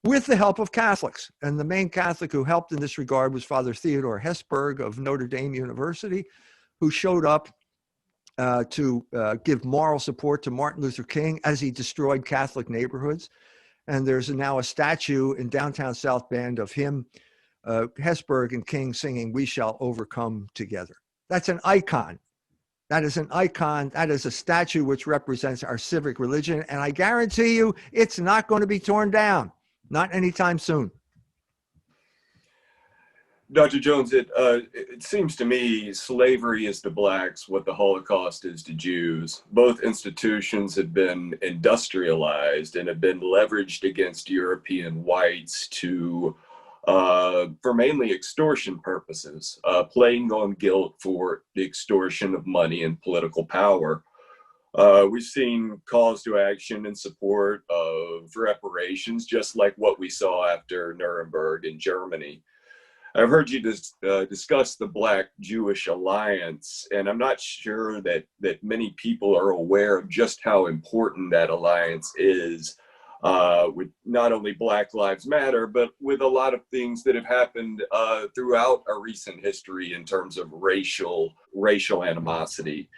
with the help of Catholics. And the main Catholic who helped in this regard was Father Theodore Hesburgh of Notre Dame University, who showed up to give moral support to Martin Luther King as he destroyed Catholic neighborhoods. And there's now a statue in downtown South Bend of him, Hesburgh and King singing, "We Shall Overcome Together." That's an icon. That is an icon. That is a statue which represents our civic religion. And I guarantee you, it's not going to be torn down. Not anytime soon. Dr. Jones, it seems to me slavery is to blacks what the Holocaust is to Jews. Both institutions have been industrialized and have been leveraged against European whites for mainly extortion purposes, playing on guilt for the extortion of money and political power. We've seen calls to action in support of reparations, just like what we saw after Nuremberg in Germany. I've heard you discuss the Black-Jewish alliance, and I'm not sure that many people are aware of just how important that alliance is, with not only Black Lives Matter, but with a lot of things that have happened throughout our recent history in terms of racial animosity.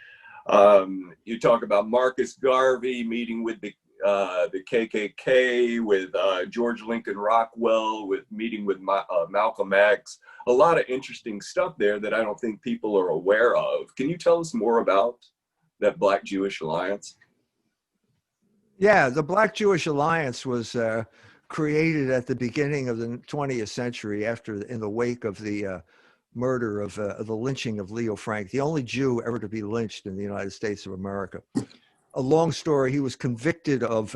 You talk about Marcus Garvey meeting with the KKK, with George Lincoln Rockwell, with meeting with Malcolm X. A lot of interesting stuff there that I don't think people are aware of. Can you tell us more about that Black-Jewish alliance? Yeah, the Black-Jewish alliance was created at the beginning of the 20th century in the wake of the murder of the lynching of Leo Frank, the only Jew ever to be lynched in the United States of America. A long story, he was convicted of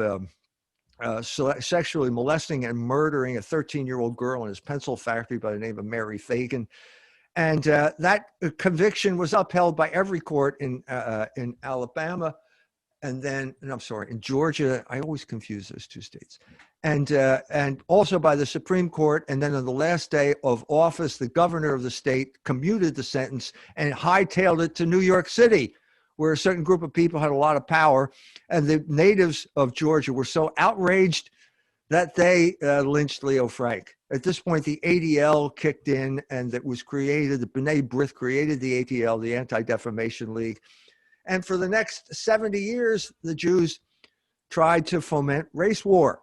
sexually molesting and murdering a 13-year-old girl in his pencil factory by the name of Mary Fagan. And that conviction was upheld by every court in Alabama, and I'm sorry, in Georgia. I always confuse those two states. And also by the Supreme Court. And then on the last day of office, the governor of the state commuted the sentence and hightailed it to New York City, where a certain group of people had a lot of power. And the natives of Georgia were so outraged that they lynched Leo Frank. At this point, the ADL kicked in, and that was created. The B'nai B'rith created the ADL, the Anti-Defamation League. And for the next 70 years, the Jews tried to foment race war.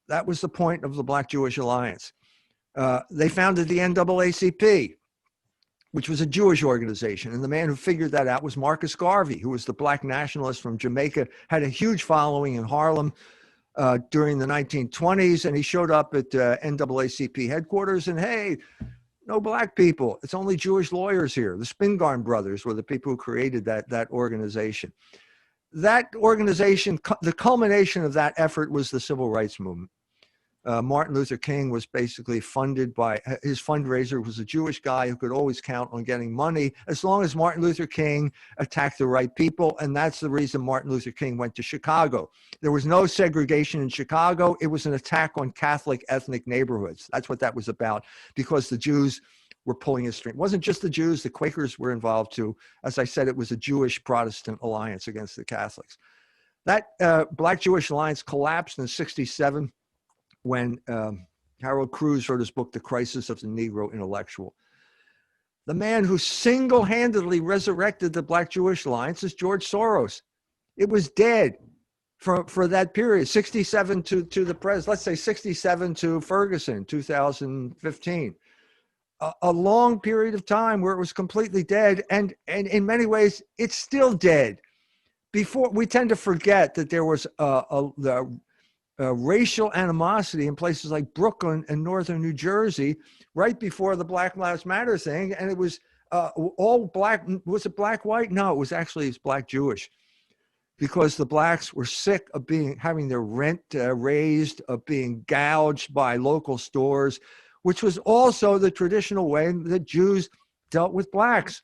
That was the point of the Black-Jewish Alliance. They founded the NAACP, which was a Jewish organization. And the man who figured that out was Marcus Garvey, who was the Black nationalist from Jamaica, had a huge following in Harlem during the 1920s. And he showed up at NAACP headquarters and, hey, no Black people. It's only Jewish lawyers here. The Spingarn brothers were the people who created that organization. That organization, the culmination of that effort was the Civil Rights Movement. Martin Luther King was basically funded by, his fundraiser was a Jewish guy who could always count on getting money as long as Martin Luther King attacked the right people. And that's the reason Martin Luther King went to Chicago. There was no segregation in Chicago. It was an attack on Catholic ethnic neighborhoods. That's what that was about, because the Jews were pulling a string. It wasn't just the Jews, the Quakers were involved too. As I said, it was a Jewish Protestant alliance against the Catholics. That Black-Jewish alliance collapsed in '67 when Harold Cruz wrote his book, The Crisis of the Negro Intellectual. The man who single-handedly resurrected the Black-Jewish alliance is George Soros. It was dead for that period, 67 to the present, let's say 67 to Ferguson, 2015. A long period of time where it was completely dead, and in many ways, it's still dead. Before, we tend to forget that there was racial animosity in places like Brooklyn and northern New Jersey right before the Black Lives Matter thing, and it was all Black. Was it Black-white? No, it was actually Black-Jewish, because the Blacks were sick of having their rent raised, of being gouged by local stores, which was also the traditional way that Jews dealt with Blacks.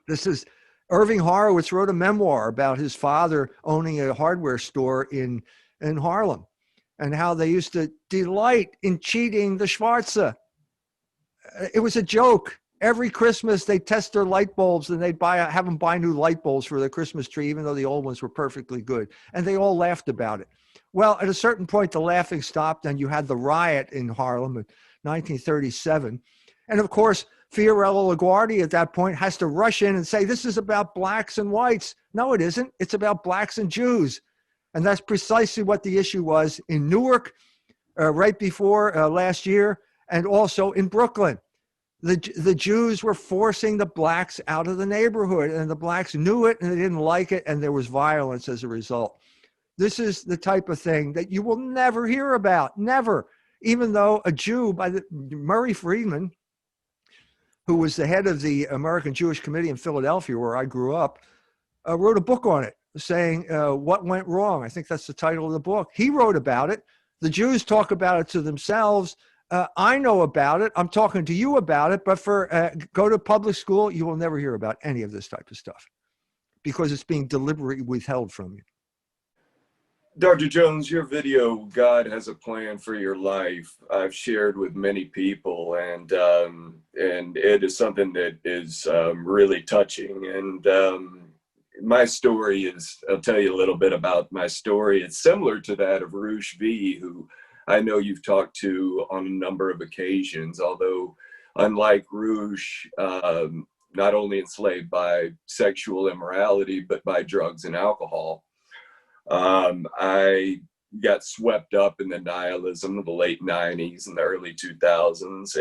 This is Irving Horowitz wrote a memoir about his father owning a hardware store in Harlem, and how they used to delight in cheating the Schwarze. It was a joke. Every Christmas, they'd test their light bulbs, and they'd have them buy new light bulbs for their Christmas tree, even though the old ones were perfectly good. And they all laughed about it. Well, at a certain point, the laughing stopped, and you had the riot in Harlem in 1937. And of course, Fiorello LaGuardia at that point has to rush in and say, this is about blacks and whites. No, it isn't. It's about blacks and Jews. And that's precisely what the issue was in Newark right before last year, and also in Brooklyn. The Jews were forcing the blacks out of the neighborhood, and the blacks knew it and they didn't like it, and there was violence as a result. This is the type of thing that you will never hear about, never. Even though a Jew, Murray Friedman, who was the head of the American Jewish Committee in Philadelphia, where I grew up, wrote a book on it saying what went wrong. I think that's the title of the book. He wrote about it. The Jews talk about it to themselves. I know about it. I'm talking to you about it. But go to public school, you will never hear about any of this type of stuff because it's being deliberately withheld from you. Dr. Jones, your video, God Has a Plan for Your Life, I've shared with many people, and it is something that is really touching. And my story is, I'll tell you a little bit about my story. It's similar to that of Rush V, who I know you've talked to on a number of occasions, although unlike Rush, not only enslaved by sexual immorality, but by drugs and alcohol. I got swept up in the nihilism of the late 90s and the early 2000s,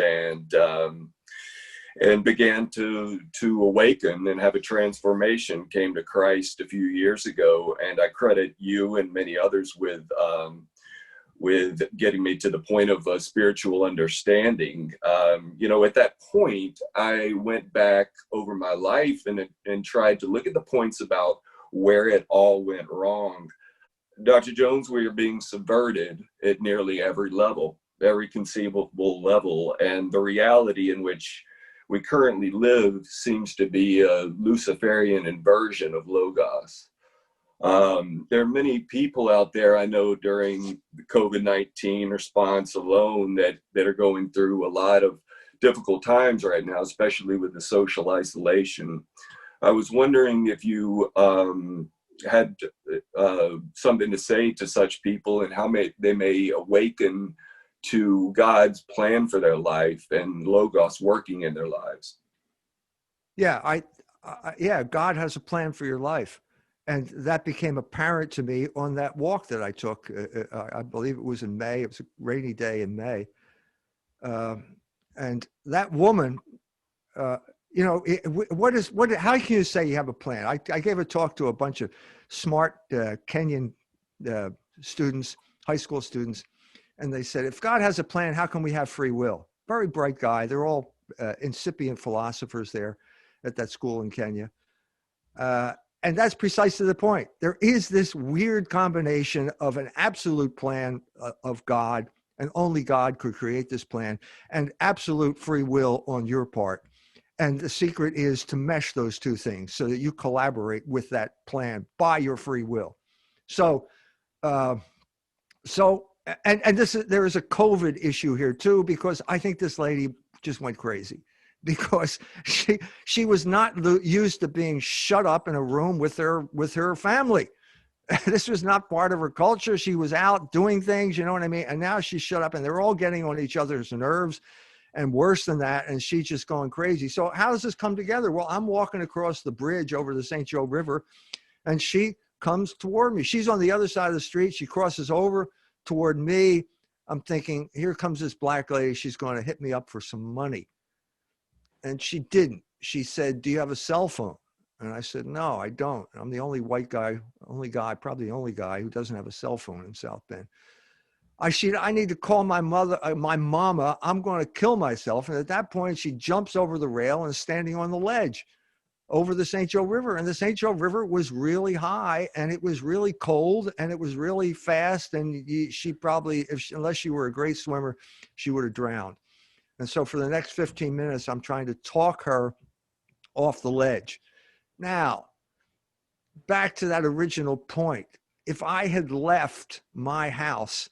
and began to awaken and have a transformation. Came to Christ a few years ago, and I credit you and many others with getting me to the point of a spiritual understanding. At that point, I went back over my life and tried to look at the points about where it all went wrong. Dr. Jones, we are being subverted at nearly every level, every conceivable level, and the reality in which we currently live seems to be a Luciferian inversion of Logos. There are many people out there I know during the COVID-19 response alone that are going through a lot of difficult times right now, especially with the social isolation. I was wondering if you had something to say to such people and how they may awaken to God's plan for their life and Logos working in their lives. Yeah, God has a plan for your life. And that became apparent to me on that walk that I took. I believe it was in May. It was a rainy day in May. And that woman, how can you say you have a plan? I gave a talk to a bunch of smart Kenyan students, high school students, and they said, if God has a plan, how can we have free will? Very bright guy. They're all incipient philosophers there at that school in Kenya. And that's precisely the point. There is this weird combination of an absolute plan of God, and only God could create this plan, and absolute free will on your part. And the secret is to mesh those two things so that you collaborate with that plan by your free will. So there is a COVID issue here too, because I think this lady just went crazy because she was not used to being shut up in a room with her family. This was not part of her culture. She was out doing things, you know what I mean? And now she's shut up and they're all getting on each other's nerves. And worse than that, and she's just going crazy. So how does this come together? Well, I'm walking across the bridge over the St. Joe River, and she comes toward me. She's on the other side of the street. She crosses over toward me. I'm thinking, here comes this black lady. She's going to hit me up for some money. And she didn't. She said, do you have a cell phone? And I said, no, I don't. I'm the only white guy, probably the only guy who doesn't have a cell phone in South Bend. I need to call my mama. I'm going to kill myself. And at that point, she jumps over the rail and is standing on the ledge over the St. Joe River. And the St. Joe River was really high, and it was really cold, and it was really fast. And she probably, unless she were a great swimmer, she would have drowned. And so for the next 15 minutes, I'm trying to talk her off the ledge. Now, back to that original point. If I had left my house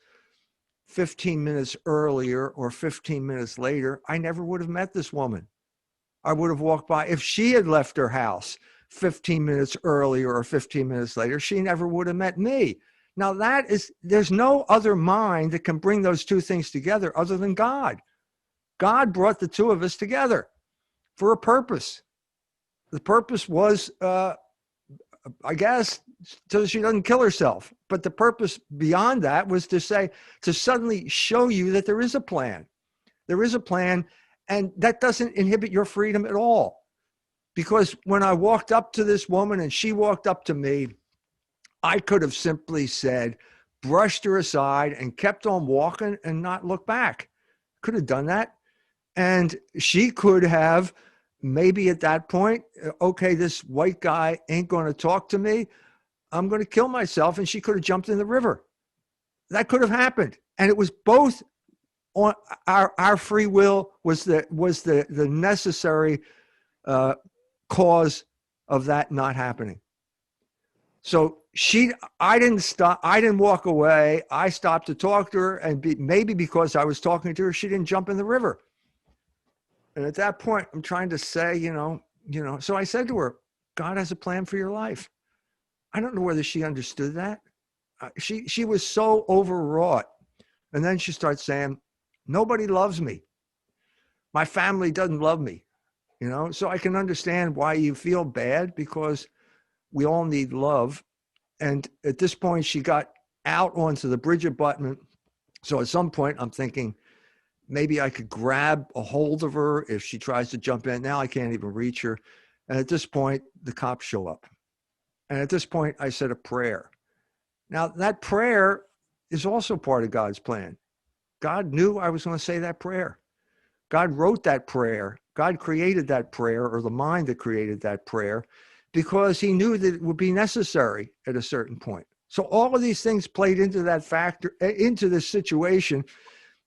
15 minutes earlier or 15 minutes later, I never would have met this woman. I would have walked by. If she had left her house 15 minutes earlier or 15 minutes later, she never would have met me. Now there's no other mind that can bring those two things together other than God. God brought the two of us together. for a purpose. The purpose was, I guess, so she doesn't kill herself. But the purpose beyond that was to suddenly show you that there is a plan. There is a plan, and that doesn't inhibit your freedom at all. Because when I walked up to this woman and she walked up to me, I could have simply said, brushed her aside and kept on walking and not look back. Could have done that. And she could have maybe at that point, okay, this white guy ain't going to talk to me. I'm going to kill myself. And she could have jumped in the river. That could have happened. And it was both on our free will was the necessary cause of that not happening. So I didn't walk away. I stopped to talk to her, and maybe because I was talking to her, she didn't jump in the river. And at that point, I'm trying to say, so I said to her, God has a plan for your life. I don't know whether she understood that. She was so overwrought. And then she starts saying, nobody loves me. My family doesn't love me, so I can understand why you feel bad, because we all need love. And at this point, she got out onto the bridge abutment. So at some point, I'm thinking, maybe I could grab a hold of her if she tries to jump in. Now I can't even reach her. And at this point, the cops show up. And at this point, I said a prayer. Now, that prayer is also part of God's plan. God knew I was going to say that prayer. God wrote that prayer. God created that prayer, or the mind that created that prayer, because he knew that it would be necessary at a certain point. So all of these things played into that factor, into this situation.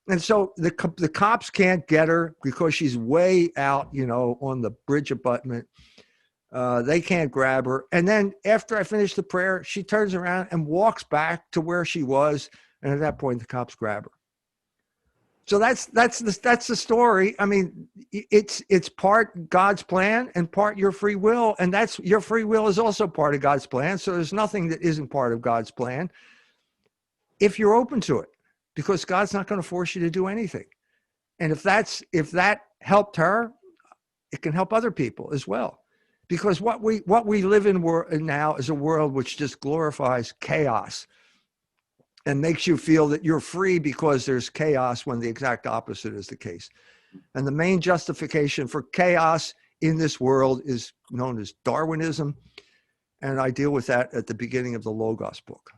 And so the cops can't get her because she's way out, on the bridge abutment. They can't grab her. And then after I finish the prayer, she turns around and walks back to where she was. And at that point, the cops grab her. So that's the story. I mean, it's part God's plan and part your free will. And that's your free will is also part of God's plan. So there's nothing that isn't part of God's plan if you're open to it, because God's not going to force you to do anything. And if that helped her, it can help other people as well. Because what we live in now is a world which just glorifies chaos and makes you feel that you're free because there's chaos, when the exact opposite is the case. And the main justification for chaos in this world is known as Darwinism. And I deal with that at the beginning of the Logos book.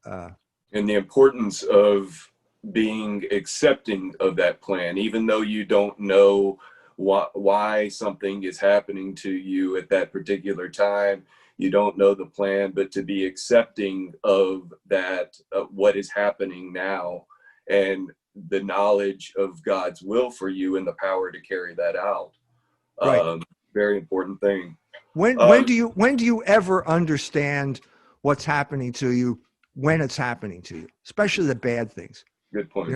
And the importance of being accepting of that plan, even though you don't know why something is happening to you at that particular time. You don't know the plan, but to be accepting of that, what is happening now, and the knowledge of God's will for you and the power to carry that out. Right. Very important thing. When do you ever understand what's happening to you when it's happening to you, especially the bad things? Good point.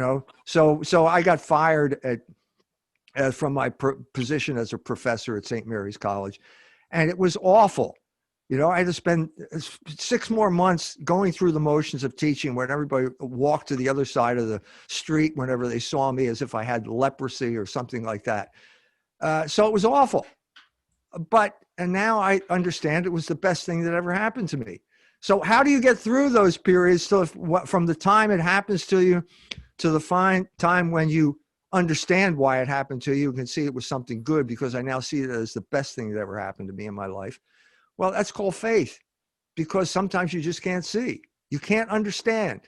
So I got fired from my position as a professor at St. Mary's College, and it was awful. I had to spend 6 more months going through the motions of teaching, where everybody walked to the other side of the street whenever they saw me, as if I had leprosy or something like that. So it was awful. And now I understand it was the best thing that ever happened to me. So how do you get through those periods? So from the time it happens to you to the time when you understand why it happened to you, can see it was something good, because I now see it as the best thing that ever happened to me in my life. Well, that's called faith, because sometimes you just can't see. You can't understand.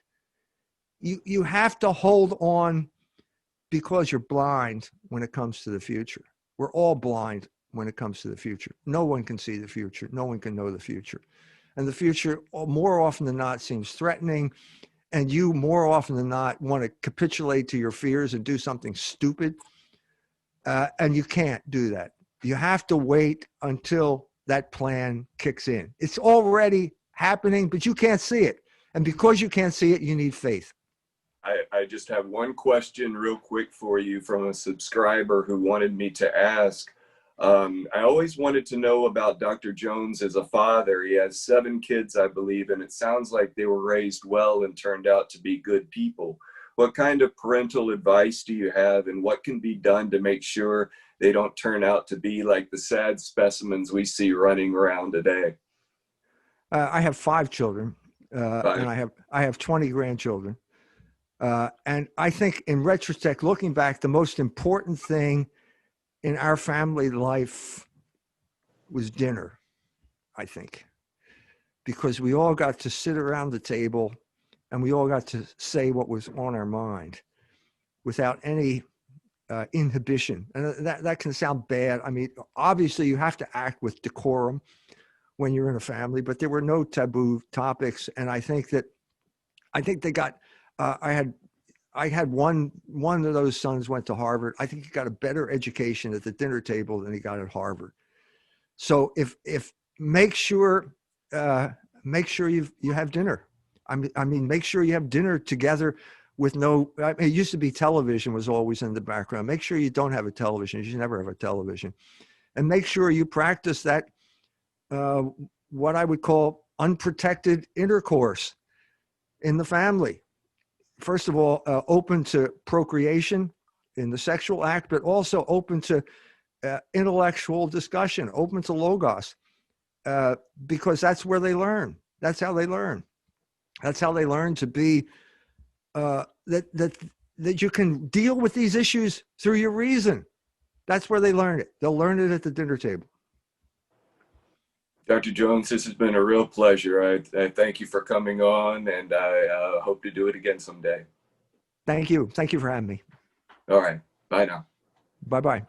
You have to hold on, because you're blind when it comes to the future. We're all blind when it comes to the future. No one can see the future. No one can know the future. And the future, more often than not, seems threatening. And you, more often than not, want to capitulate to your fears and do something stupid. And you can't do that. You have to wait until that plan kicks in. It's already happening, but you can't see it. And because you can't see it, you need faith. I just have one question real quick for you from a subscriber who wanted me to ask. I always wanted to know about Dr. Jones as a father. He has 7 kids, I believe, and it sounds like they were raised well and turned out to be good people. what kind of parental advice do you have, and what can be done to make sure they don't turn out to be like the sad specimens we see running around today? I have 5 children, and Five. I have 20 grandchildren. And I think in retrospect, looking back, the most important thing in our family life was dinner, I think, because we all got to sit around the table and we all got to say what was on our mind without any inhibition. And that can sound bad. I mean, obviously you have to act with decorum when you're in a family, but there were no taboo topics. And I think they got, I had one of those sons went to Harvard. I think he got a better education at the dinner table than he got at Harvard. So if make sure you have dinner. I mean, make sure you have dinner together with no. I mean, it used to be television was always in the background. Make sure you don't have a television. You should never have a television, and make sure you practice that what I would call unprotected intercourse in the family. First of all, open to procreation in the sexual act, but also open to intellectual discussion, open to logos, because that's where they learn. That's how they learn. That's how they learn to be that you can deal with these issues through your reason. That's where they learn it. They'll learn it at the dinner table. Dr. Jones, this has been a real pleasure. I thank you for coming on, and I hope to do it again someday. Thank you. Thank you for having me. All right. Bye now. Bye-bye.